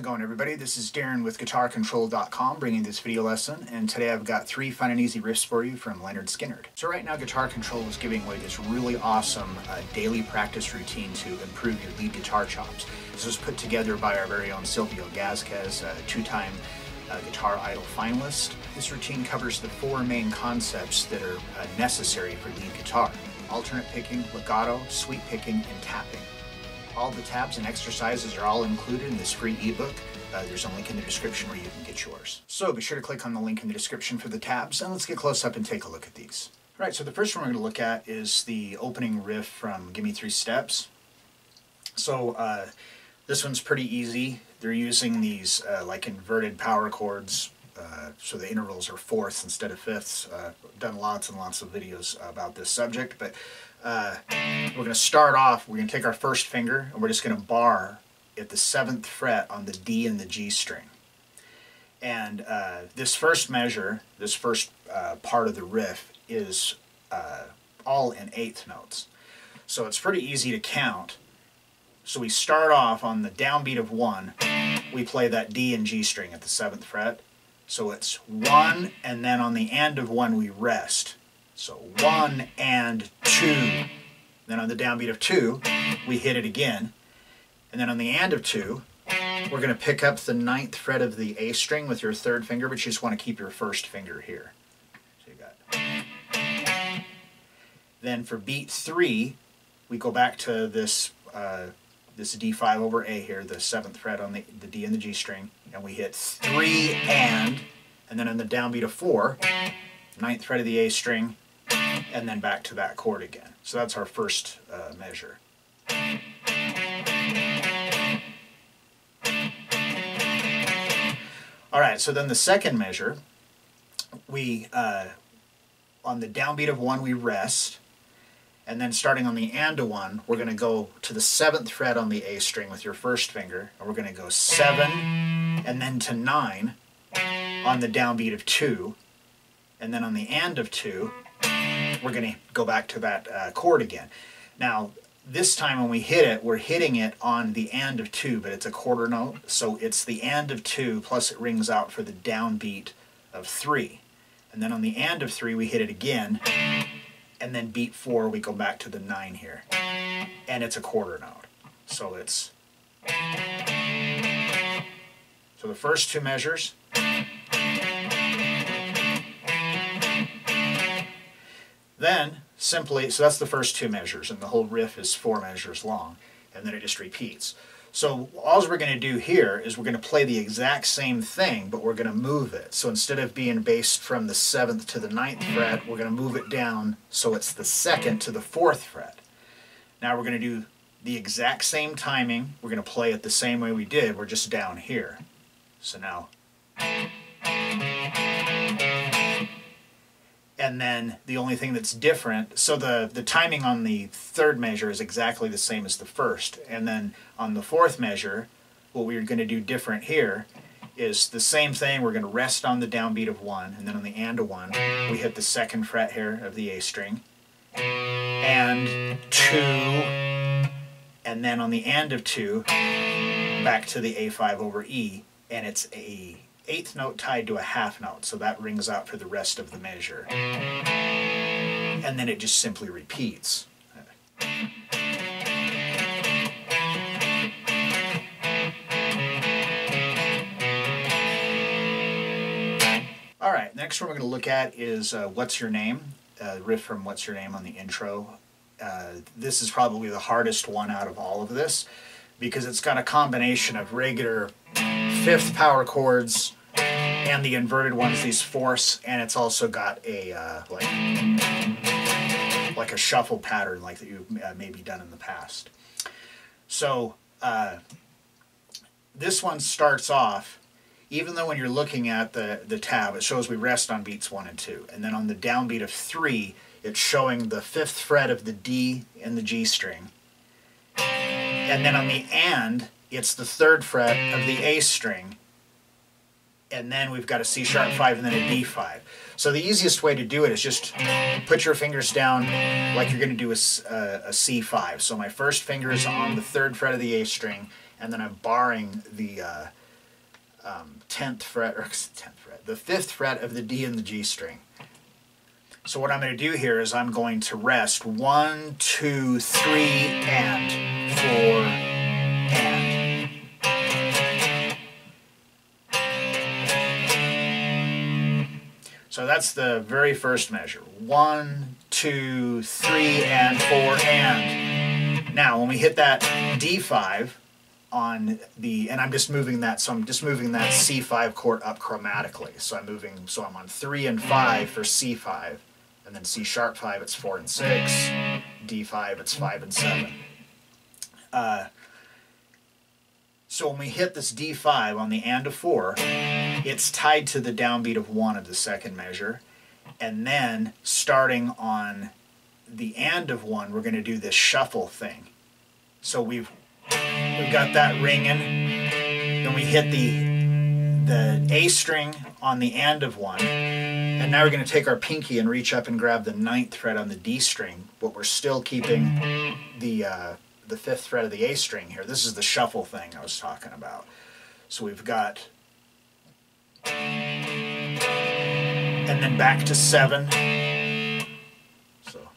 How's it going, everybody? This is Darrin with GuitarControl.com bringing this video lesson, and today I've got 3 fun and easy riffs for you from Lynyrd Skynyrd. So right now Guitar Control is giving away this really awesome daily practice routine to improve your lead guitar chops. This was put together by our very own Silvio Gazquez, a 2-time Guitar Idol finalist. This routine covers the 4 main concepts that are necessary for lead guitar: alternate picking, legato, sweep picking, and tapping. All the tabs and exercises are all included in this free ebook. There's a link in the description where you can get yours. So be sure to click on the link in the description for the tabs, and let's get close up and take a look at these. All right, so the first one we're going to look at is the opening riff from Gimme 3 Steps. So this one's pretty easy. They're using these like inverted power chords, so the intervals are fourths instead of fifths. I've done lots and lots of videos about this subject, but we're going to start off, we're going to take our first finger and we're just going to bar at the 7th fret on the D and the G string. And this first measure, this first part of the riff is all in 8th notes. So it's pretty easy to count. So we start off on the downbeat of 1, we play that D and G string at the 7th fret. So it's 1, and then on the end of 1 we rest. So 1 and 2. Then on the downbeat of 2, we hit it again. And then on the end of 2, we're going to pick up the 9th fret of the A string with your 3rd finger, but you just want to keep your 1st finger here. So you got. Then for beat 3, we go back to this this D5 over A here, the 7th fret on the D and the G string, and we hit 3 and then on the downbeat of 4, 9th fret of the A string, and then back to that chord again. So that's our first measure. Alright, so then the second measure, we, on the downbeat of 1 we rest, and then starting on the and of 1, we're going to go to the 7th fret on the A string with your 1st finger, and we're going to go 7, and then to 9 on the downbeat of 2, and then on the and of 2, we're going to go back to that chord again. Now, this time when we hit it, we're hitting it on the and of 2, but it's a quarter note, so it's the and of 2 plus it rings out for the downbeat of 3. And then on the and of 3, we hit it again, and then beat 4, we go back to the 9 here. And it's a quarter note. So it's... So the first 2 measures. Then, simply, so that's the first 2 measures, and the whole riff is 4 measures long, and then it just repeats. So all we're going to do here is we're going to play the exact same thing, but we're going to move it. So instead of being based from the 7th to the 9th fret, we're going to move it down so it's the 2nd to the 4th fret. Now we're going to do the exact same timing. We're going to play it the same way we did, we're just down here. So now... And then the only thing that's different, so the timing on the 3rd measure is exactly the same as the 1st. And then on the 4th measure, what we're going to do different here is the same thing. We're going to rest on the downbeat of 1, and then on the and of 1, we hit the 2nd fret here of the A string, and 2, and then on the and of 2, back to the A5 over E, and it's a 8th note tied to a half note, so that rings out for the rest of the measure. And then it just simply repeats. Alright, next one we're going to look at is What's Your Name? Riff from What's Your Name on the intro. This is probably the hardest one out of all of this, because it's got a combination of regular 5th power chords and the inverted ones, these fourths, and it's also got a like a shuffle pattern like that you've maybe done in the past. So this one starts off, even though when you're looking at the tab, it shows we rest on beats 1 and 2, and then on the downbeat of 3, it's showing the 5th fret of the D and the G string. And then on the and, it's the 3rd fret of the A string, and then we've got a C sharp 5 and then a D5. So the easiest way to do it is just put your fingers down like you're going to do a C5. So my first finger is on the 3rd fret of the A string, and then I'm barring the 10th fret, or 10th fret, the 5th fret of the D and the G string. So what I'm going to do here is I'm going to rest 1, 2, 3, and 4, and. So that's the very first measure. 1, 2, 3, and 4, and. Now when we hit that D5 on the, and I'm just moving that, so I'm just moving that C5 chord up chromatically. So I'm on 3 and 5 for C5, and then C sharp 5 it's 4 and 6, D5 it's 5 and 7. So when we hit this D5 on the and of 4, it's tied to the downbeat of 1 of the second measure, and then starting on the and of 1, we're going to do this shuffle thing. So we've got that ringing, then we hit the A string on the and of 1, and now we're going to take our pinky and reach up and grab the 9th fret on the D string, but we're still keeping the 5th fret of the A string here. This is the shuffle thing I was talking about. So we've got, and then back to 7. So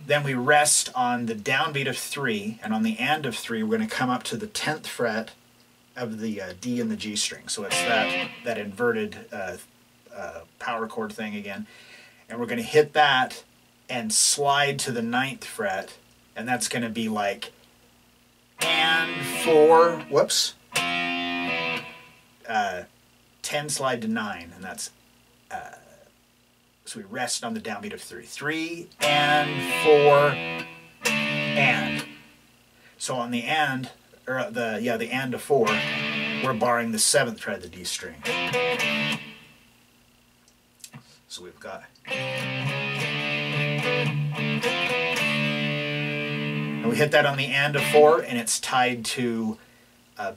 then we rest on the downbeat of 3, and on the and of 3 we're going to come up to the 10th fret of the D and the G string. So it's that inverted power chord thing again. And we're going to hit that and slide to the 9th fret, and that's going to be like and 4, whoops, 10 slide to 9, and that's, so we rest on the downbeat of 3. 3 and 4 and. So on the and, or the and of 4, we're barring the 7th fret of the D string. So we've got, and we hit that on the and of 4, and it's tied to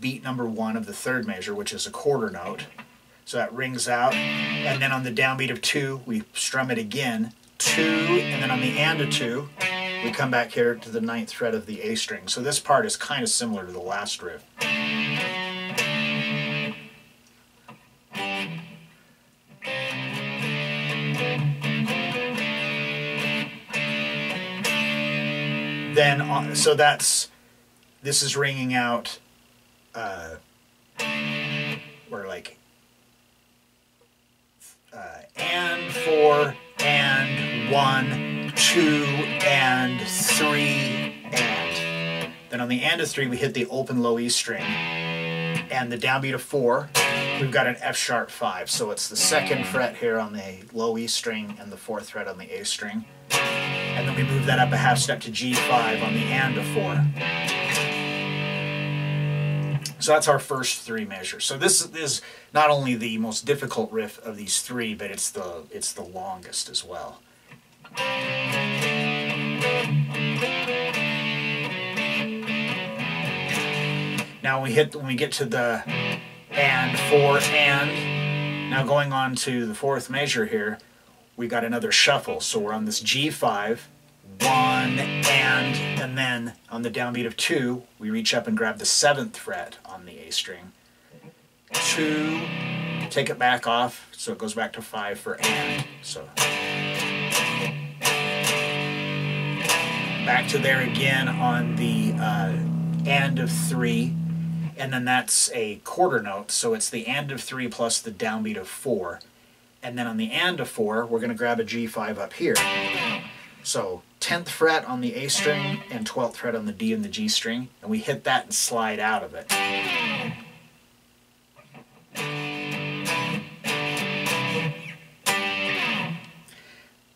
beat number 1 of the third measure, which is a quarter note. So that rings out, and then on the downbeat of 2, we strum it again, 2, and then on the and of 2, we come back here to the 9th fret of the A string. So this part is kind of similar to the last riff. Then, so this is ringing out, we're like, and 4, and 1, 2, and 3, and. Then on the and of 3, we hit the open low E string, and the downbeat of 4, we've got an F sharp 5. So it's the 2nd fret here on the low E string and the 4th fret on the A string. And then we move that up a half step to G5 on the and of 4. So that's our first 3 measures. So this is not only the most difficult riff of these 3, but it's the longest as well. Now when we get to the and 4 and, now going on to the 4th measure here, we got another shuffle. So we're on this G5, 1 and then on the downbeat of 2, we reach up and grab the 7th fret on the A string. 2, take it back off, so it goes back to 5 for and. So back to there again on the and of 3, and then that's a quarter note, so it's the and of 3 plus the downbeat of 4. And then on the and of 4, we're going to grab a G5 up here. So 10th fret on the A string and 12th fret on the D and the G string, and we hit that and slide out of it.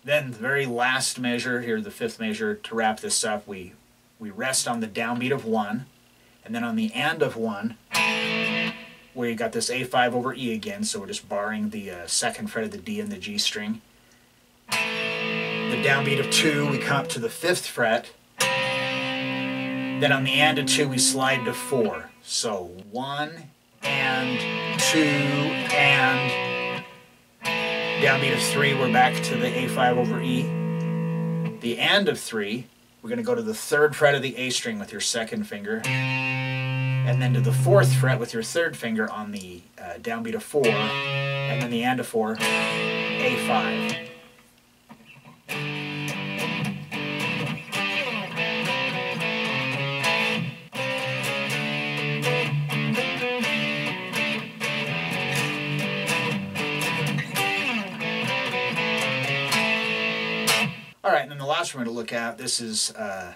Then the very last measure here, the 5th measure, to wrap this up, we rest on the downbeat of 1, and then on the and of 1, where you got this A5 over E again, so we're just barring the 2nd fret of the D and the G string. The downbeat of 2, we come up to the 5th fret. Then on the and of 2, we slide to 4. So 1 and 2 and. Downbeat of 3, we're back to the A5 over E. The and of 3, we're going to go to the 3rd fret of the A string with your 2nd finger, and then to the 4th fret with your 3rd finger on the downbeat of 4, and then the and of 4, A5. Alright, and then the last one we're going to look at, this is the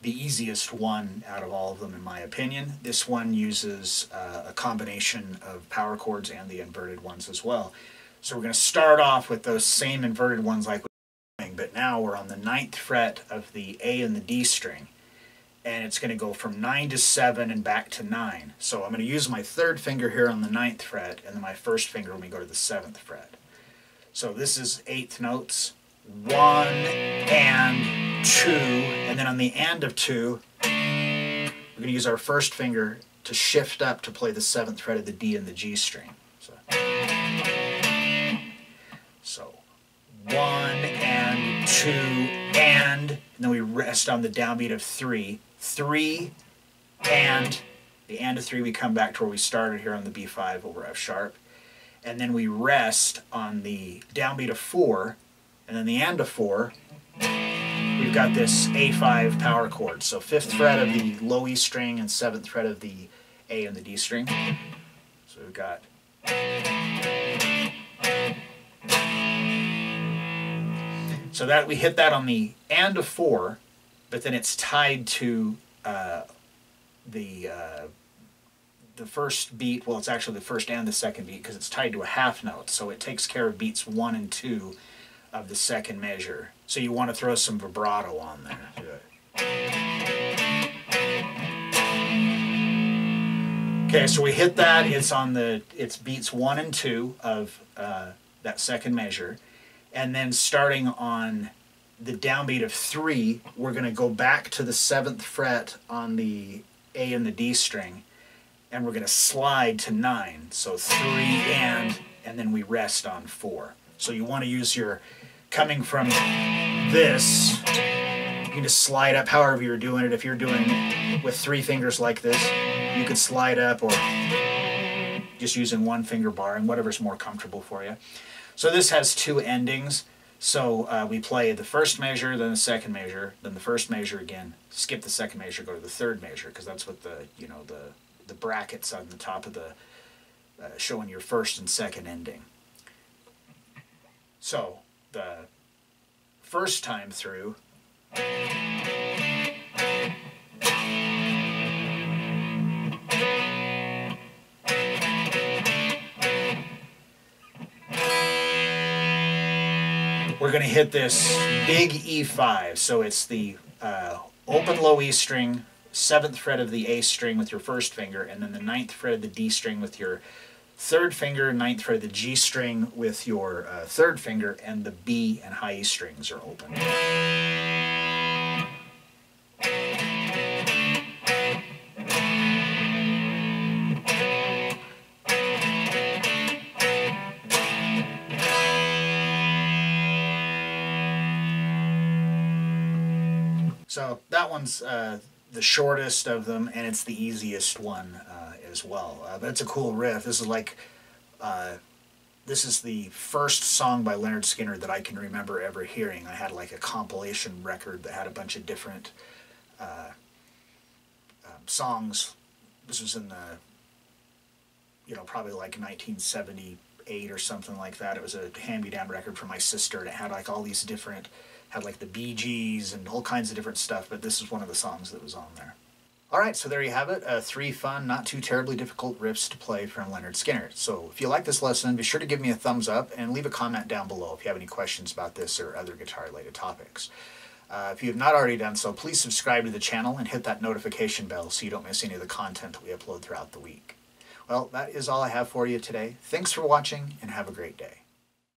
easiest one out of all of them in my opinion. This one uses a combination of power chords and the inverted ones as well. So we're going to start off with those same inverted ones like we were doing, but now we're on the 9th fret of the A and the D string. And it's going to go from 9 to 7 and back to 9. So I'm going to use my 3rd finger here on the 9th fret, and then my 1st finger when we go to the 7th fret. So this is 8th notes. 1 and 2, and then on the and of 2, we're going to use our 1st finger to shift up to play the 7th fret of the D and the G string. So 1 and 2 and then we rest on the downbeat of 3. 3 and the and of 3, we come back to where we started here on the B5 over F sharp, and then we rest on the downbeat of 4. And then the and of 4, we've got this A5 power chord. So 5th fret of the low E string and 7th fret of the A and the D string. So we've got... So that we hit that on the and of 4, but then it's tied to the first beat. Well, it's actually the 1st and the 2nd beat because it's tied to a half note. So it takes care of beats 1 and 2 of the 2nd measure. So you want to throw some vibrato on there. Okay, so we hit that. It's beats 1 and 2 of that 2nd measure, and then starting on the downbeat of 3, we're going to go back to the 7th fret on the A and the D string, and we're going to slide to 9. So 3 and then we rest on 4. So you want to use your, coming from this, you can just slide up however you're doing it. If you're doing it with 3 fingers like this, you could slide up, or just using 1 finger bar, and whatever's more comfortable for you. So this has 2 endings. So we play the 1st measure, then the 2nd measure, then the 1st measure again, skip the 2nd measure, go to the 3rd measure, because that's what the, you know, the brackets on the top of the, showing your 1st and 2nd ending. So the first time through, we're going to hit this big E5. So it's the open low E string, 7th fret of the A string with your 1st finger, and then the 9th fret of the D string with your 3rd finger, 9th fret of the G string with your 3rd finger, and the B and high E strings are open. So that one's the shortest of them, and it's the easiest one as well. But it's a cool riff. This is like, this is the first song by Lynyrd Skynyrd that I can remember ever hearing. I had like a compilation record that had a bunch of different songs. This was in the, you know, probably like 1978 or something like that. It was a hand-me-down record from my sister, and it had like all these different, had like the Bee Gees and all kinds of different stuff, but this is one of the songs that was on there. Alright, so there you have it, 3 fun, not too terribly difficult riffs to play from Lynyrd Skynyrd. So if you like this lesson, be sure to give me a thumbs up and leave a comment down below if you have any questions about this or other guitar-related topics. If you have not already done so, please subscribe to the channel and hit that notification bell so you don't miss any of the content that we upload throughout the week. Well, that is all I have for you today. Thanks for watching, and have a great day.